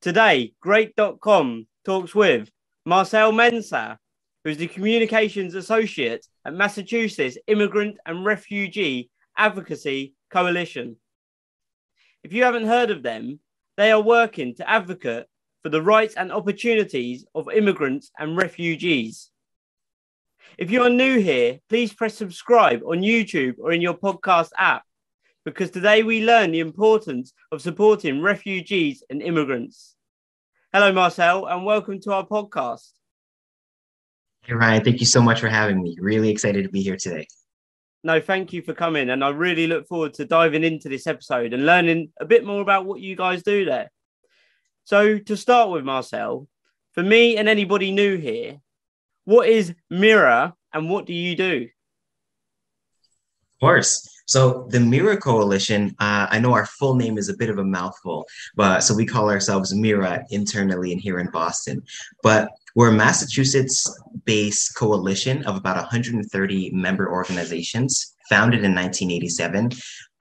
Today, Great.com talks with Marcel Mensah, who is the Communications Associate at Massachusetts Immigrant and Refugee Advocacy Coalition. If you haven't heard of them, they are working to advocate for the rights and opportunities of immigrants and refugees. If you are new here, please press subscribe on YouTube or in your podcast app, because today we learn the importance of supporting refugees and immigrants. Hello, Marcel, and welcome to our podcast. Hey, Ryan, thank you so much for having me. Really excited to be here today. No, thank you for coming. And I really look forward to diving into this episode and learning a bit more about what you guys do there. So to start with, Marcel, for me and anybody new here, what is MIRA and what do you do? Of course. So the MIRA Coalition, I know our full name is a bit of a mouthful, but so we call ourselves MIRA internally and here in Boston. But we're a Massachusetts-based coalition of about 130 member organizations, founded in 1987.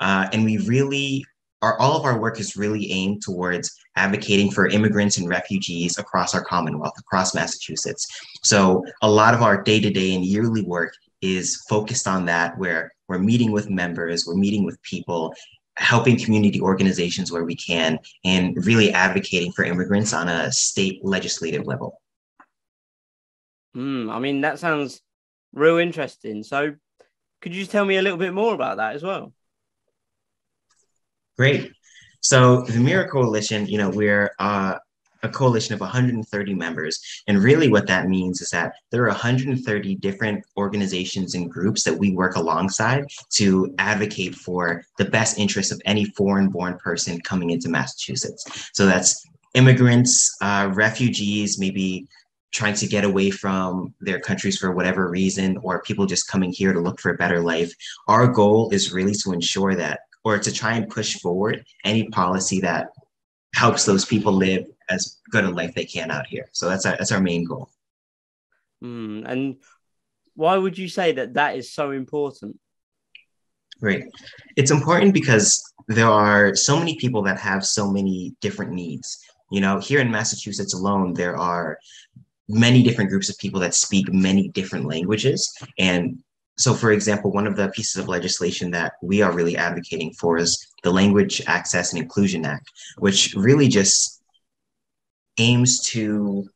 And we really all of our work is really aimed towards advocating for immigrants and refugees across our Commonwealth, across Massachusetts. So a lot of our day-to-day and yearly work is focused on that, where we're meeting with members, we're meeting with people, helping community organizations where we can, and really advocating for immigrants on a state legislative level. That sounds real interesting. So could you just tell me a little bit more about that as well? Great. So the MIRA Coalition, we're a coalition of 130 members. And really what that means is that there are 130 different organizations and groups that we work alongside to advocate for the best interests of any foreign-born person coming into Massachusetts. So that's immigrants, refugees, maybe trying to get away from their countries for whatever reason, or people just coming here to look for a better life. Our goal is really to ensure that, or to try and push forward any policy that helps those people live as good a life they can out here. So that's our main goal. And why would you say that is so important? Great. It's important because there are so many people that have so many different needs. Here in Massachusetts alone, there are many different groups of people that speak many different languages. And so, for example, one of the pieces of legislation that we are really advocating for is the Language Access and Inclusion Act, which really just aims to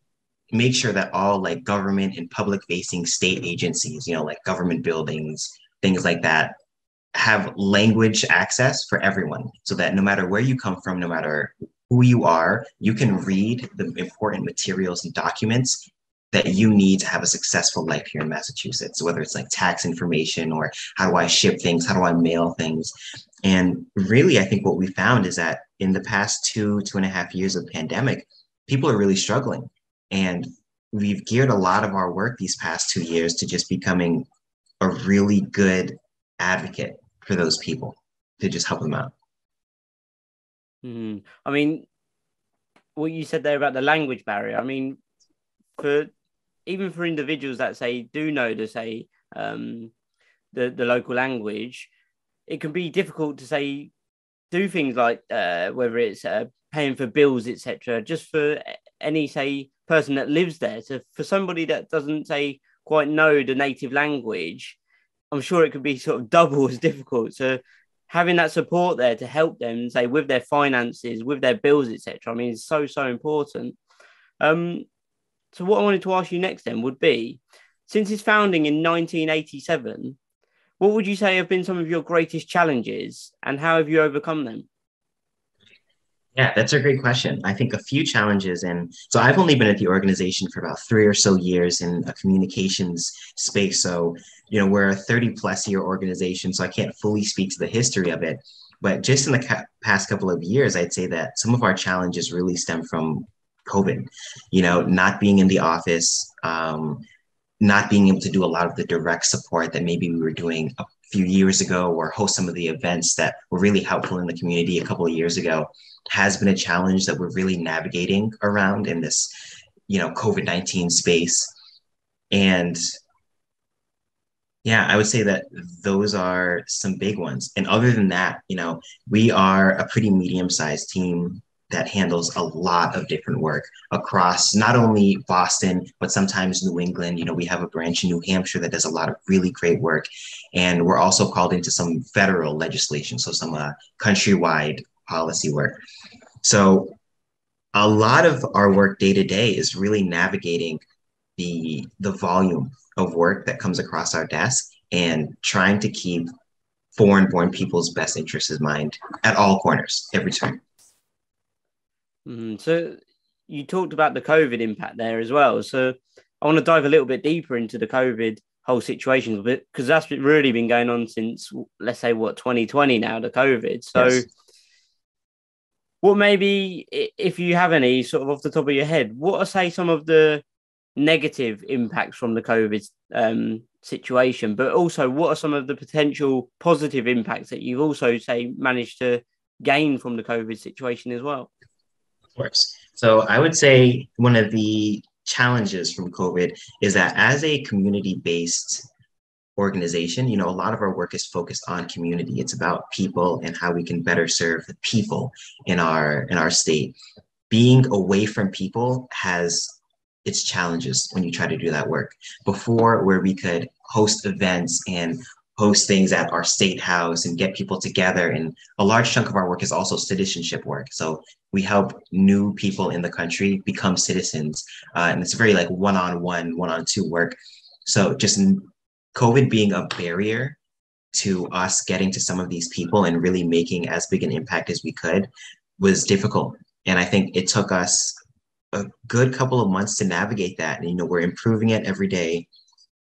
make sure that all government and public-facing state agencies, like government buildings, things like that, have language access for everyone, so that no matter where you come from, no matter who you are, you can read the important materials and documents that you need to have a successful life here in Massachusetts, whether it's tax information or how do I ship things, how do I mail things. And really, I think what we found is that in the past 2.5 years of the pandemic, people are really struggling. And we've geared a lot of our work these past 2 years to just becoming a really good advocate for those people, to just help them out. What you said there about the language barrier, even for individuals that do know the local language, it can be difficult to do things like whether it's paying for bills, etc. Just for any person that lives there. So for somebody that doesn't quite know the native language, I'm sure it could be sort of double as difficult. So having that support there to help them, with their finances, with their bills, etc. Is so important. So what I wanted to ask you next then would be, since its founding in 1987, what would you say have been some of your greatest challenges and how have you overcome them? Yeah, that's a great question. I think a few challenges. And so I've only been at the organization for about 3 or so years in a communications space. So, we're a 30+ year organization, so I can't fully speak to the history of it. But just in the past couple of years, I'd say that some of our challenges really stem from COVID, not being in the office, not being able to do a lot of the direct support that maybe we were doing a few years ago, or host some of the events that were really helpful in the community a couple of years ago, has been a challenge that we're really navigating around in this, COVID-19 space. And yeah, I would say that those are some big ones. And other than that, we are a pretty medium-sized team. that handles a lot of different work across not only Boston, but sometimes New England. You know, we have a branch in New Hampshire that does a lot of really great work. And we're also called into some federal legislation, so some countrywide policy work. So a lot of our work day to day is really navigating the volume of work that comes across our desk and trying to keep foreign born people's best interests in mind at all corners, every turn. So you talked about the COVID impact there as well. So I want to dive a little bit deeper into the COVID whole situation, because that's really been going on since, let's say, 2020 now, the COVID. So yes. What maybe, if you have any sort of off the top of your head, what are, say, some of the negative impacts from the COVID situation, but also what are some of the potential positive impacts that you've also, say, managed to gain from the COVID situation as well? Of course. So I would say one of the challenges from COVID is that as a community-based organization, you know, a lot of our work is focused on community. It's about people and how we can better serve the people in our state. Being away from people has its challenges when you try to do that work. Before, where we could host events and host things at our state house and get people together, and a large chunk of our work is also citizenship work. So we help new people in the country become citizens, and it's very like one-on-one, one-on-two work. So just COVID being a barrier to us getting to some of these people and really making as big an impact as we could was difficult. And I think it took us a good couple of months to navigate that. And, you know, we're improving it every day.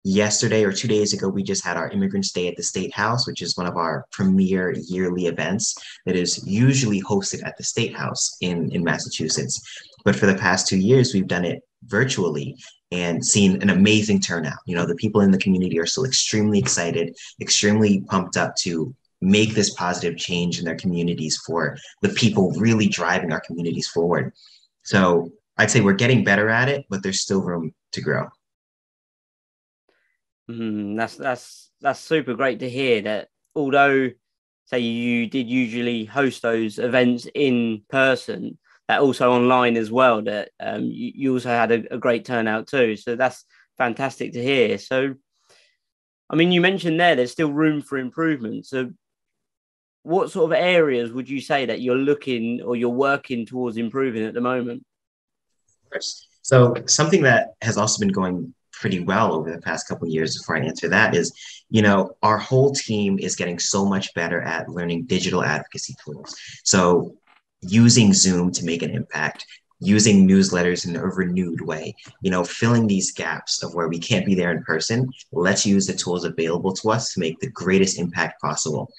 Yesterday or 2 days ago, we just had our Immigrants Day at the State House, which is one of our premier yearly events that is usually hosted at the State House in Massachusetts. But for the past 2 years, we've done it virtually and seen an amazing turnout. You know, the people in the community are still extremely excited, extremely pumped up to make this positive change in their communities for the people really driving our communities forward. So I'd say we're getting better at it, but there's still room to grow. That's super great to hear that, although, say, you did usually host those events in person, that also online as well, that you also had a great turnout too. So that's fantastic to hear. So, I mean, you mentioned there's still room for improvement. So what sort of areas would you say that you're looking or you're working towards improving at the moment? So something that has also been going pretty well over the past couple of years, before I answer that, is, you know, our whole team is getting so much better at learning digital advocacy tools. So using Zoom to make an impact, using newsletters in a renewed way, you know, filling these gaps of where we can't be there in person. Let's use the tools available to us to make the greatest impact possible.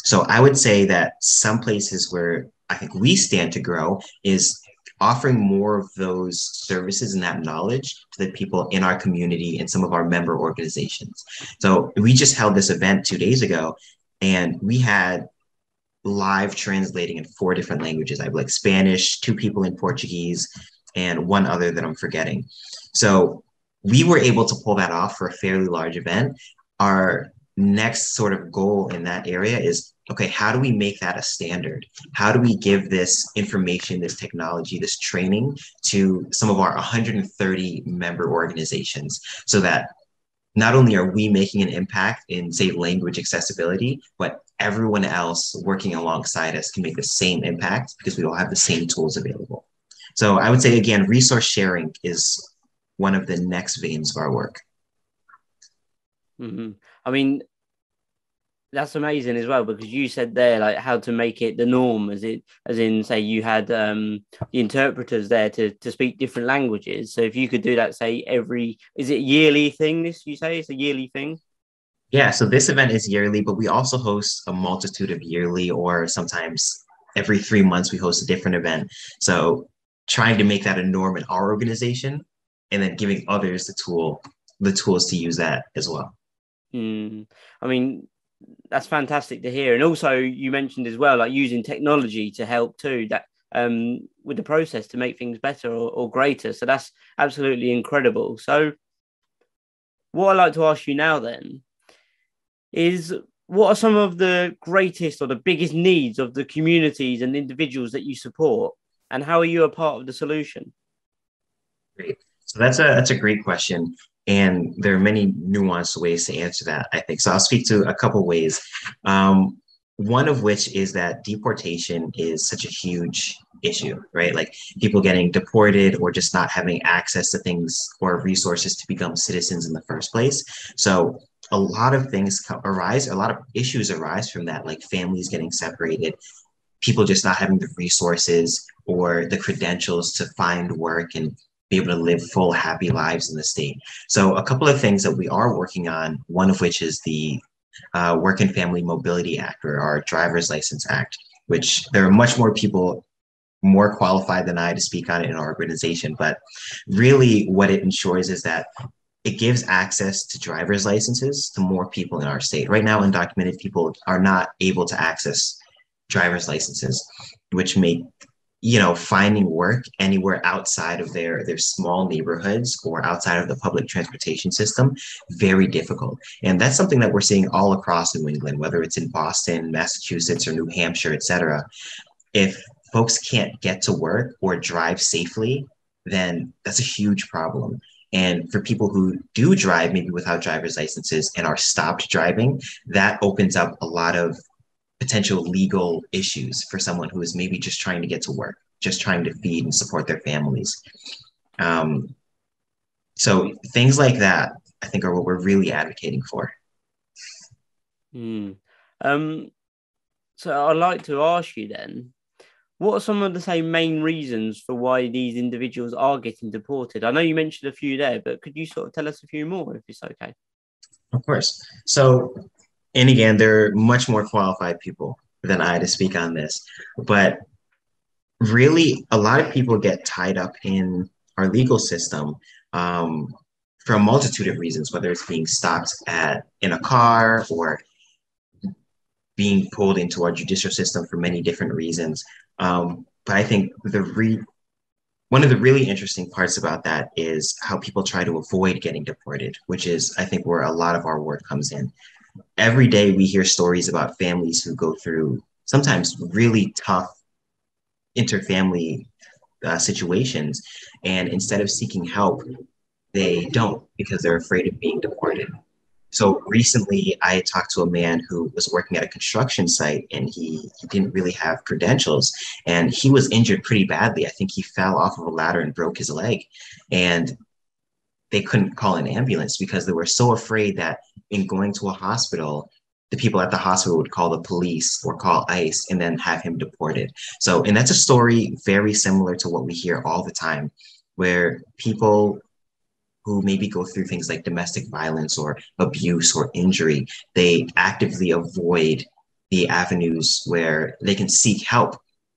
So I would say that some places where I think we stand to grow is offering more of those services and that knowledge to the people in our community and some of our member organizations. So we just held this event 2 days ago, and we had live translating in 4 different languages. I have like Spanish, 2 people in Portuguese, and 1 other that I'm forgetting. So we were able to pull that off for a fairly large event. Our next sort of goal in that area is, okay, how do we make that a standard? How do we give this information, this technology, this training to some of our 130 member organizations, so that not only are we making an impact in, say, language accessibility, but everyone else working alongside us can make the same impact because we all have the same tools available. So I would say, again, resource sharing is one of the next veins of our work. I mean, that's amazing as well, because you said there, like, how to make it the norm, as in, say, you had the interpreters there to speak different languages. So if you could do that, say, is it yearly thing, this, you say it's a yearly thing? Yeah, so this event is yearly, but we also host a multitude of yearly, or sometimes every 3 months we host a different event. So trying to make that a norm in our organization, and then giving others the tools to use that as well. I mean, that's fantastic to hear. And also you mentioned as well, like, using technology to help too, that with the process to make things better or greater. So that's absolutely incredible. So what I'd like to ask you now then is, what are some of the greatest or the biggest needs of the communities and individuals that you support? And how are you a part of the solution? Great. So that's a great question. And there are many nuanced ways to answer that, I think. So I'll speak to a couple ways. One of which is that deportation is such a huge issue, right? Like people getting deported or just not having access to things or resources to become citizens in the first place. So a lot of things arise, a lot of issues arise from that, like families getting separated, people just not having the resources or the credentials to find work and be able to live full, happy lives in the state. So a couple of things that we are working on, one of which is the Work and Family Mobility Act, or our Driver's License Act, which there are much more people more qualified than I to speak on it in our organization. But really what it ensures is that it gives access to driver's licenses to more people in our state. Right now, undocumented people are not able to access driver's licenses, which make finding work anywhere outside of their small neighborhoods or outside of the public transportation system very difficult. And that's something that we're seeing all across New England, whether it's in Boston, Massachusetts, or New Hampshire, et cetera. If folks can't get to work or drive safely, then that's a huge problem. And for people who do drive, maybe without driver's licenses, and are stopped driving, that opens up a lot of potential legal issues for someone who is maybe just trying to get to work, just trying to feed and support their families. So things like that, I think, are what we're really advocating for. So I'd like to ask you then, what are some of the main reasons for why these individuals are getting deported? I know you mentioned a few there, but could you sort of tell us a few more if it's okay? Of course. So, and again, there are much more qualified people than I to speak on this, but really a lot of people get tied up in our legal system for a multitude of reasons, whether it's being stopped in a car or being pulled into our judicial system for many different reasons. But I think one of the really interesting parts about that is how people try to avoid getting deported, which is, I think, where a lot of our work comes in. Every day we hear stories about families who go through sometimes really tough interfamily situations. And instead of seeking help, they don't because they're afraid of being deported. So recently I had talked to a man who was working at a construction site and he didn't really have credentials and he was injured pretty badly. I think he fell off of a ladder and broke his leg. And they couldn't call an ambulance because they were so afraid that in going to a hospital, the people at the hospital would call the police or call ICE and then have him deported. So, and that's a story very similar to what we hear all the time, where people who maybe go through things like domestic violence or abuse or injury, they actively avoid the avenues where they can seek help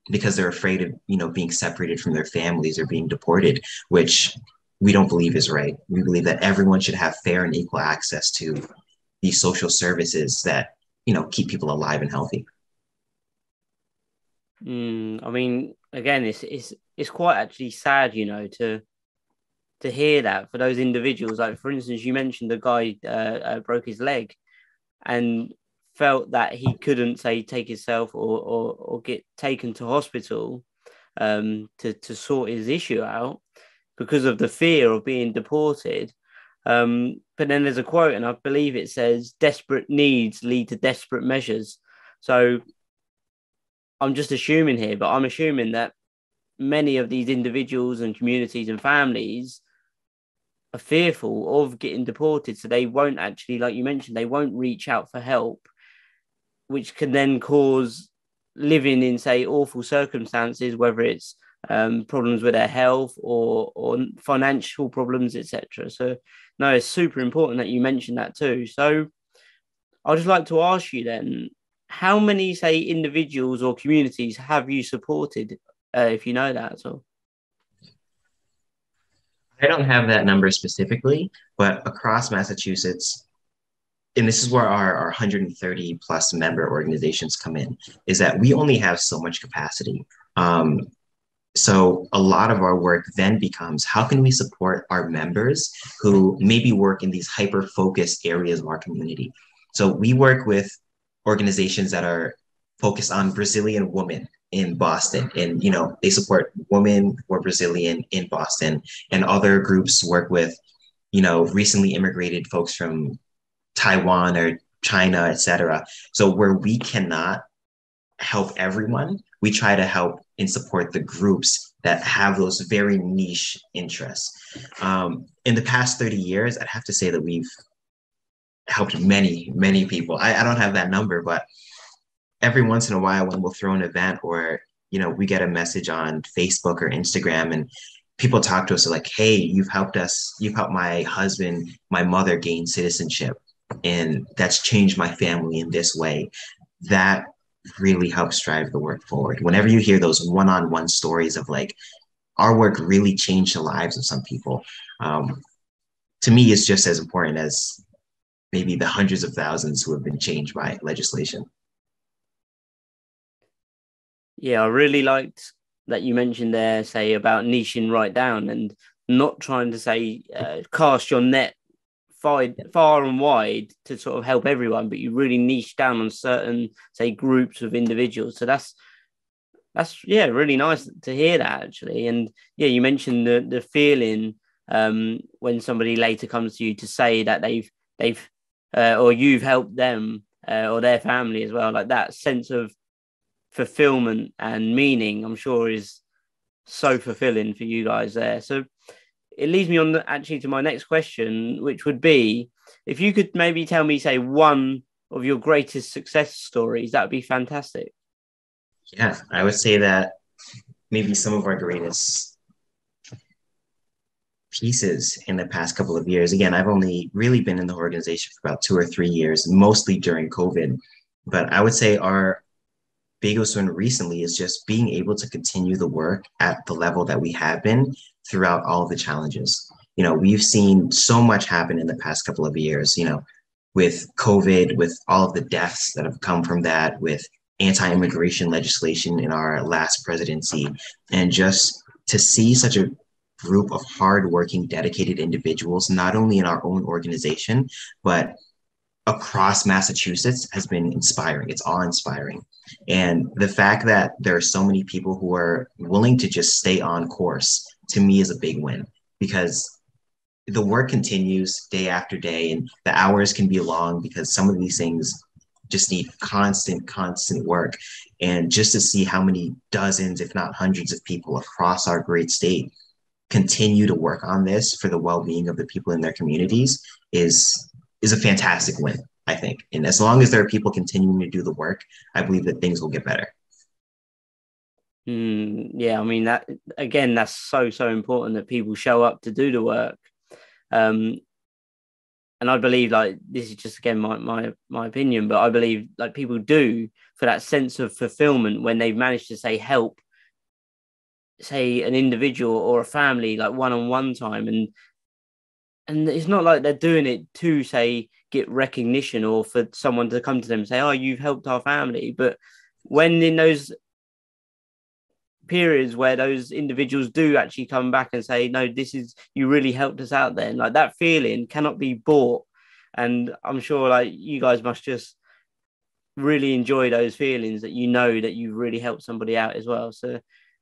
because they're afraid of, being separated from their families or being deported, which we don't believe is right. We believe that everyone should have fair and equal access to these social services that, keep people alive and healthy. I mean, again, it's quite actually sad, to hear that for those individuals. Like, for instance, you mentioned the guy broke his leg and felt that he couldn't, say, take himself or get taken to hospital to sort his issue out because of the fear of being deported. But then there's a quote, and I believe it says, desperate needs lead to desperate measures. So I'm just assuming here, but I'm assuming that many of these individuals and communities and families are fearful of getting deported. So they won't actually, like you mentioned, they won't reach out for help, which can then cause living in, say, awful circumstances, whether it's problems with their health or financial problems, etc. So no, it's super important that you mentioned that too. So I'd just like to ask you then, how many, say, individuals or communities have you supported, if you know that at all? I don't have that number specifically, but across Massachusetts, and this is where our 130 plus member organizations come in, is that we only have so much capacity. So a lot of our work then becomes, how can we support our members who maybe work in these hyper-focused areas of our community? So we work with organizations that are focused on Brazilian women in Boston. And, they support women who are Brazilian in Boston, and other groups work with, recently immigrated folks from Taiwan or China, etc. So where we cannot help everyone, we try to help and support the groups that have those very niche interests. In the past 30 years, I'd have to say that we've helped many, many people. I don't have that number, but every once in a while when we'll throw an event or, we get a message on Facebook or Instagram and people talk to us like, hey, you've helped my husband, my mother gain citizenship. And that's changed my family in this way. That really helps drive the work forward. Whenever you hear those one-on-one stories of like, our work really changed the lives of some people, to me, it's just as important as maybe the hundreds of thousands who have been changed by legislation. Yeah, I really liked that you mentioned there, say, about niching right down and not trying to say cast your net far and wide to sort of help everyone, but you really niche down on certain, say, groups of individuals. So that's really nice to hear that, actually. And yeah, you mentioned the feeling when somebody later comes to you to say that they've or you've helped them or their family as well. Like that sense of fulfillment and meaning, I'm sure, is so fulfilling for you guys there. So it leads me on actually to my next question, which would be if you could maybe tell me, say, one of your greatest success stories, that would be fantastic. Yeah, I would say that maybe some of our greatest pieces in the past couple of years. Again, I've only really been in the organization for about 2 or 3 years, mostly during COVID. But I would say our biggest one recently is just being able to continue the work at the level that we have been throughout all of the challenges. We've seen so much happen in the past couple of years, with COVID, with all of the deaths that have come from that, with anti-immigration legislation in our last presidency, and just to see such a group of hardworking, dedicated individuals, not only in our own organization, but across Massachusetts has been inspiring. It's awe-inspiring. And the fact that there are so many people who are willing to just stay on course, to me, is a big win, because the work continues day after day and the hours can be long because some of these things just need constant work. And just to see how many dozens, if not hundreds of people across our great state continue to work on this for the well-being of the people in their communities is a fantastic win, I think. And as long as there are people continuing to do the work, I believe that things will get better. Yeah, I mean, that again, that's so important that people show up to do the work. And I believe, like, this is just again my opinion, but I believe like people do for that sense of fulfillment when they've managed to help, say, an individual or a family like one-on-one time, and it's not like they're doing it to say get recognition or for someone to come to them and say, oh, you've helped our family. But when in those periods where those individuals do actually come back and say, no, you really helped us out then, like that feeling cannot be bought. And I'm sure like you guys must just really enjoy those feelings that that you've really helped somebody out as well. So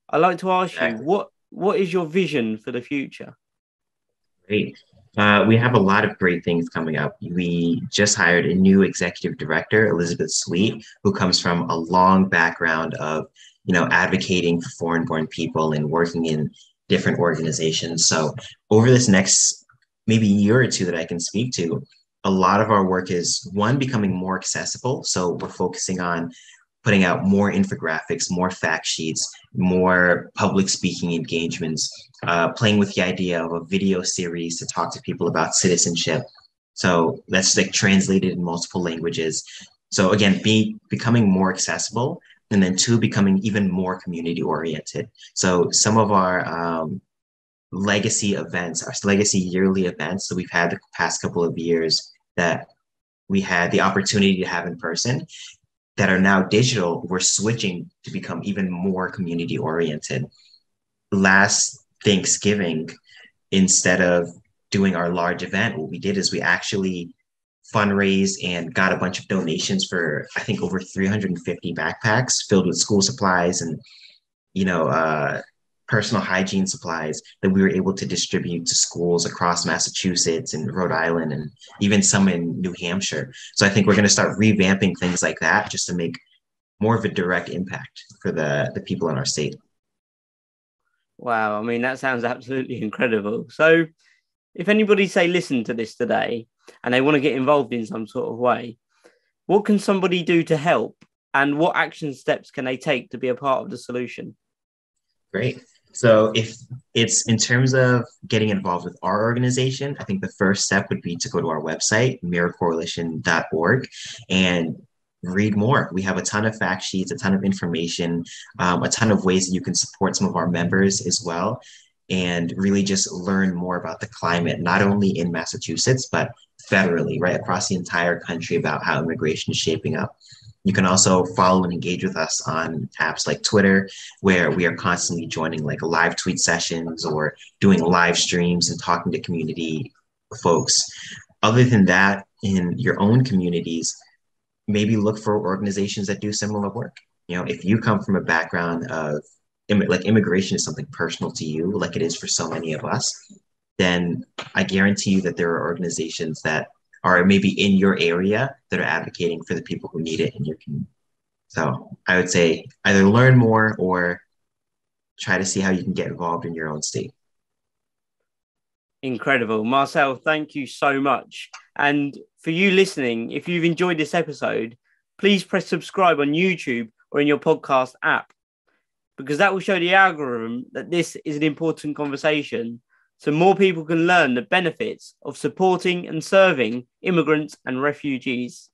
I'd like to ask you, what is your vision for the future? Great. We have a lot of great things coming up. We just hired a new executive director, Elizabeth Sweet, who comes from a long background of, advocating for foreign-born people and working in different organizations. So over this next maybe year or two that I can speak to, a lot of our work is, one, becoming more accessible. So we're focusing on putting out more infographics, more fact sheets, more public speaking engagements, playing with the idea of a video series to talk to people about citizenship. So that's like translated in multiple languages. So again, becoming more accessible, and then two, becoming even more community oriented. So some of our legacy events, our legacy yearly events that we've had the past couple of years that we had the opportunity to have in person, that are now digital, we're switching to become even more community oriented. Last Thanksgiving, instead of doing our large event, what we did is we actually fundraised and got a bunch of donations for, I think, over 350 backpacks filled with school supplies and, you know, personal hygiene supplies that we were able to distribute to schools across Massachusetts and Rhode Island and even some in New Hampshire. So I think we're going to start revamping things like that just to make more of a direct impact for the people in our state. Wow, I mean, that sounds absolutely incredible. So if anybody, say, listen to this today and they want to get involved in some sort of way, what can somebody do to help? And what action steps can they take to be a part of the solution? Great. So if it's in terms of getting involved with our organization, I think the first step would be to go to our website, miracoalition.org, and read more. We have a ton of fact sheets, a ton of information, a ton of ways that you can support some of our members as well, and really just learn more about the climate, not only in Massachusetts, but federally, right across the entire country about how immigration is shaping up. You can also follow and engage with us on apps like Twitter, where we are constantly joining like live tweet sessions or doing live streams and talking to community folks. Other than that, in your own communities, maybe look for organizations that do similar work. You know, if you come from a background of like immigration is something personal to you, like it is for so many of us, then I guarantee you that there are organizations that are maybe in your area that are advocating for the people who need it in your community. So I would say either learn more or try to see how you can get involved in your own state. Incredible. Marcel, thank you so much. And for you listening, if you've enjoyed this episode, please press subscribe on YouTube or in your podcast app, because that will show the algorithm that this is an important conversation, so more people can learn the benefits of supporting and serving immigrants and refugees.